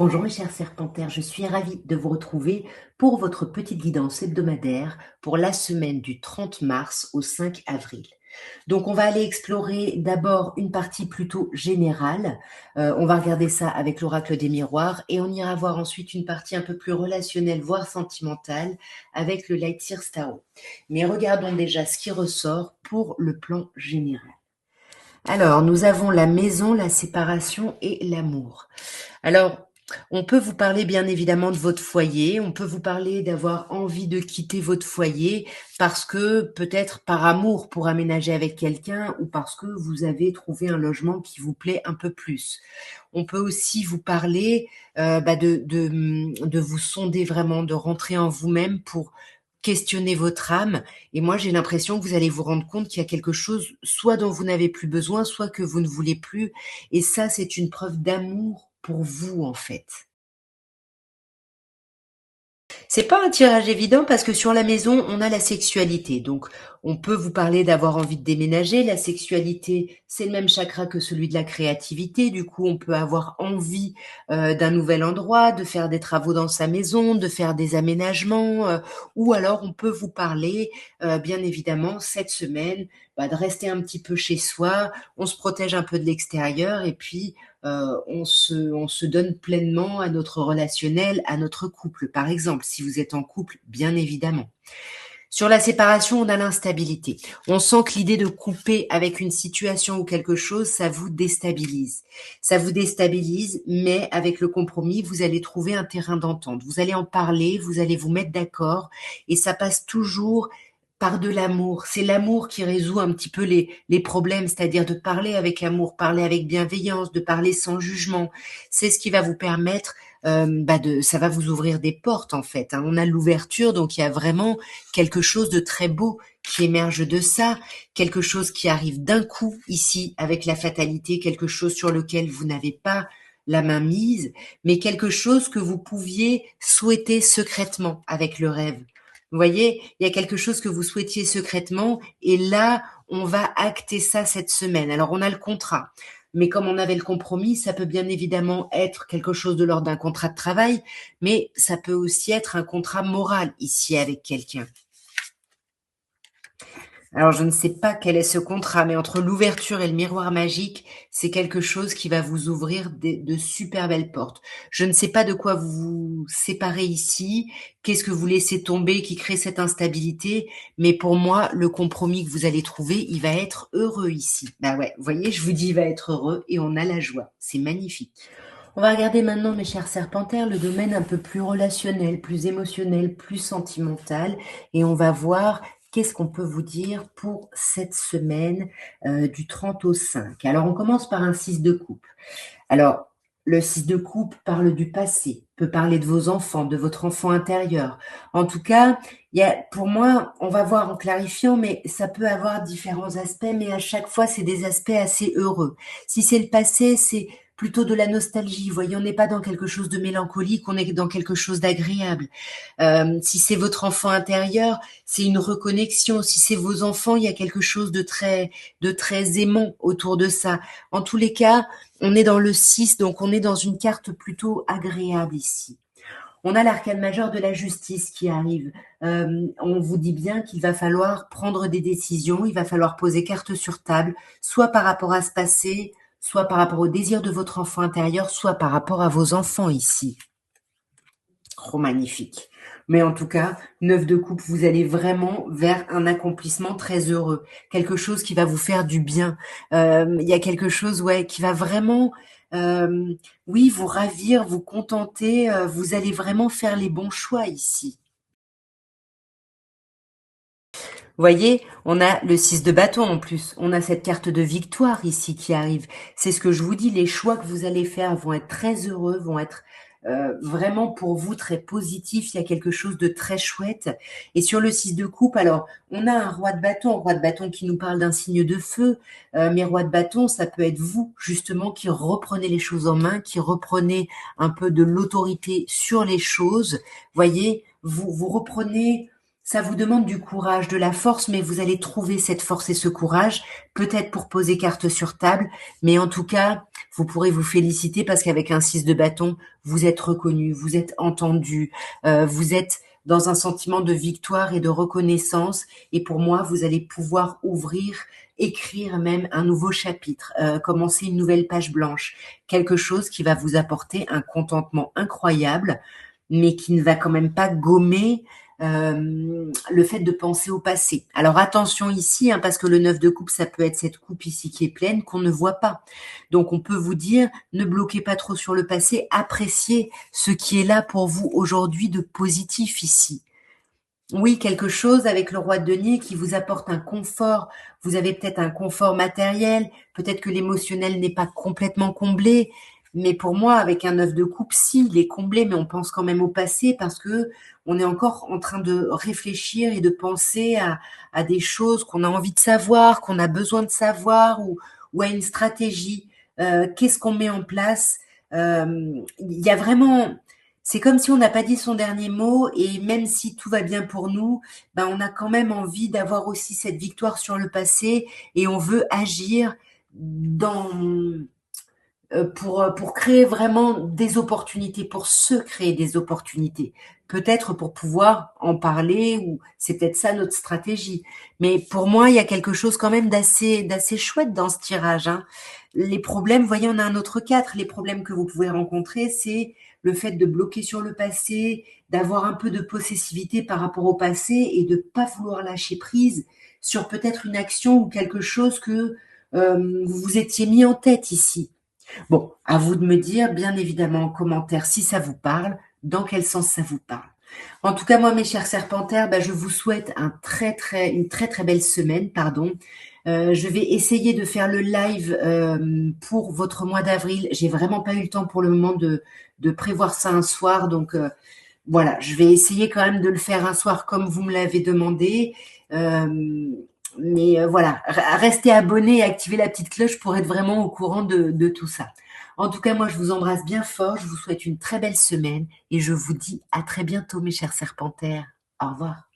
Bonjour mes chers serpentaires, je suis ravie de vous retrouver pour votre petite guidance hebdomadaire pour la semaine du 30 mars au 5 avril. Donc on va aller explorer d'abord une partie plutôt générale, on va regarder ça avec l'oracle des miroirs et on ira voir ensuite une partie un peu plus relationnelle, voire sentimentale, avec le Light Seer Tarot. Mais regardons déjà ce qui ressort pour le plan général. Alors, nous avons la maison, la séparation et l'amour. Alors, on peut vous parler bien évidemment de votre foyer, on peut vous parler d'avoir envie de quitter votre foyer parce que peut-être par amour pour aménager avec quelqu'un ou parce que vous avez trouvé un logement qui vous plaît un peu plus. On peut aussi vous parler de vous sonder vraiment, de rentrer en vous-même pour questionner votre âme. Et moi, j'ai l'impression que vous allez vous rendre compte qu'il y a quelque chose, soit dont vous n'avez plus besoin, soit que vous ne voulez plus. Et ça, c'est une preuve d'amour pour vous, en fait. C'est pas un tirage évident parce que sur la maison, on a la sexualité. Donc, on peut vous parler d'avoir envie de déménager. La sexualité, c'est le même chakra que celui de la créativité. Du coup, on peut avoir envie d'un nouvel endroit, de faire des travaux dans sa maison, de faire des aménagements. Ou alors, on peut vous parler, bien évidemment, cette semaine, de rester un petit peu chez soi. On se protège un peu de l'extérieur et puis on se donne pleinement à notre relationnel, à notre couple, par exemple, si vous êtes en couple, bien évidemment. Sur la séparation, on a l'instabilité. On sent que l'idée de couper avec une situation ou quelque chose, ça vous déstabilise. Ça vous déstabilise, mais avec le compromis, vous allez trouver un terrain d'entente. Vous allez en parler, vous allez vous mettre d'accord, et ça passe toujours par de l'amour. C'est l'amour qui résout un petit peu les problèmes, c'est-à-dire de parler avec amour, parler avec bienveillance, de parler sans jugement. C'est ce qui va vous permettre ça va vous ouvrir des portes en fait. On a l'ouverture, donc il y a vraiment quelque chose de très beau qui émerge de ça, quelque chose qui arrive d'un coup ici avec la fatalité, quelque chose sur lequel vous n'avez pas la main mise, mais quelque chose que vous pouviez souhaiter secrètement avec le rêve. Vous voyez, il y a quelque chose que vous souhaitiez secrètement et là, on va acter ça cette semaine. Alors, on a le contrat. Mais comme on avait le compromis, ça peut bien évidemment être quelque chose de l'ordre d'un contrat de travail, mais ça peut aussi être un contrat moral ici avec quelqu'un. Alors, je ne sais pas quel est ce contrat, mais entre l'ouverture et le miroir magique, c'est quelque chose qui va vous ouvrir de super belles portes. Je ne sais pas de quoi vous vous séparez ici, qu'est-ce que vous laissez tomber qui crée cette instabilité, mais pour moi, le compromis que vous allez trouver, il va être heureux ici. Bah ouais, vous voyez, je vous dis, il va être heureux et on a la joie. C'est magnifique. On va regarder maintenant, mes chers serpentaires, le domaine un peu plus relationnel, plus émotionnel, plus sentimental, et on va voir qu'est-ce qu'on peut vous dire pour cette semaine du 30 au 5. Alors, on commence par un 6 de coupe. Alors, le 6 de coupe parle du passé, peut parler de vos enfants, de votre enfant intérieur. En tout cas, pour moi, on va voir en clarifiant, mais ça peut avoir différents aspects, mais à chaque fois, c'est des aspects assez heureux. Si c'est le passé, c'est plutôt de la nostalgie. Vous voyez, on n'est pas dans quelque chose de mélancolique, on est dans quelque chose d'agréable. Si c'est votre enfant intérieur, c'est une reconnexion. Si c'est vos enfants, il y a quelque chose de très aimant autour de ça. En tous les cas, on est dans le 6, donc on est dans une carte plutôt agréable ici. On a l'arcane majeur de la justice qui arrive. On vous dit bien qu'il va falloir prendre des décisions, il va falloir poser carte sur table, soit par rapport à ce passé, soit par rapport au désir de votre enfant intérieur, soit par rapport à vos enfants ici. Oh, magnifique. Mais en tout cas, 9 de coupe, vous allez vraiment vers un accomplissement très heureux. Quelque chose qui va vous faire du bien. Il y a quelque chose, ouais, qui va vraiment, oui, vous ravir, vous contenter. Vous allez vraiment faire les bons choix ici. Vous voyez, on a le 6 de bâton en plus. On a cette carte de victoire ici qui arrive. C'est ce que je vous dis, les choix que vous allez faire vont être très heureux, vont être vraiment pour vous très positifs. Il y a quelque chose de très chouette. Et sur le 6 de coupe, alors, on a un roi de bâton qui nous parle d'un signe de feu. Mais roi de bâton, ça peut être vous, justement, qui reprenez les choses en main, qui reprenez un peu de l'autorité sur les choses. Voyez, vous reprenez. Ça vous demande du courage, de la force, mais vous allez trouver cette force et ce courage, peut-être pour poser carte sur table, mais en tout cas, Vous pourrez vous féliciter parce qu'avec un 6 de bâton, vous êtes reconnu, vous êtes entendu, vous êtes dans un sentiment de victoire et de reconnaissance. Et pour moi, vous allez pouvoir ouvrir, écrire même un nouveau chapitre, commencer une nouvelle page blanche, quelque chose qui va vous apporter un contentement incroyable, mais qui ne va quand même pas gommer le fait de penser au passé. Alors attention ici, hein, parce que le 9 de coupe, ça peut être cette coupe ici qui est pleine qu'on ne voit pas. Donc on peut vous dire, ne bloquez pas trop sur le passé, appréciez ce qui est là pour vous aujourd'hui de positif ici. Oui, quelque chose avec le roi de denier qui vous apporte un confort. Vous avez peut-être un confort matériel, peut-être que l'émotionnel n'est pas complètement comblé, mais pour moi, avec un 9 de coupe, si, il est comblé, mais on pense quand même au passé parce que on est encore en train de réfléchir et de penser à des choses qu'on a envie de savoir, qu'on a besoin de savoir ou à une stratégie. Qu'est-ce qu'on met en place? Il y a vraiment, c'est comme si on n'a pas dit son dernier mot et même si tout va bien pour nous, ben on a quand même envie d'avoir aussi cette victoire sur le passé et on veut agir dans pour créer vraiment des opportunités, pour se créer des opportunités. Peut-être pour pouvoir en parler ou c'est peut-être ça notre stratégie. Mais pour moi, il y a quelque chose quand même d'assez chouette dans ce tirage, hein. Les problèmes, voyez, on a un autre 4. Les problèmes que vous pouvez rencontrer, c'est le fait de bloquer sur le passé, d'avoir un peu de possessivité par rapport au passé et de pas vouloir lâcher prise sur peut-être une action ou quelque chose que vous vous étiez mis en tête ici. Bon, à vous de me dire, bien évidemment, en commentaire si ça vous parle, dans quel sens ça vous parle. En tout cas, moi, mes chers serpentaires, bah, je vous souhaite une très très belle semaine, pardon. Je vais essayer de faire le live pour votre mois d'avril. J'ai vraiment pas eu le temps pour le moment de prévoir ça un soir, donc voilà, je vais essayer quand même de le faire un soir comme vous me l'avez demandé. Mais voilà, restez abonnés et activez la petite cloche pour être vraiment au courant de tout ça. En tout cas, moi, je vous embrasse bien fort. Je vous souhaite une très belle semaine et je vous dis à très bientôt, mes chers serpentaires. Au revoir.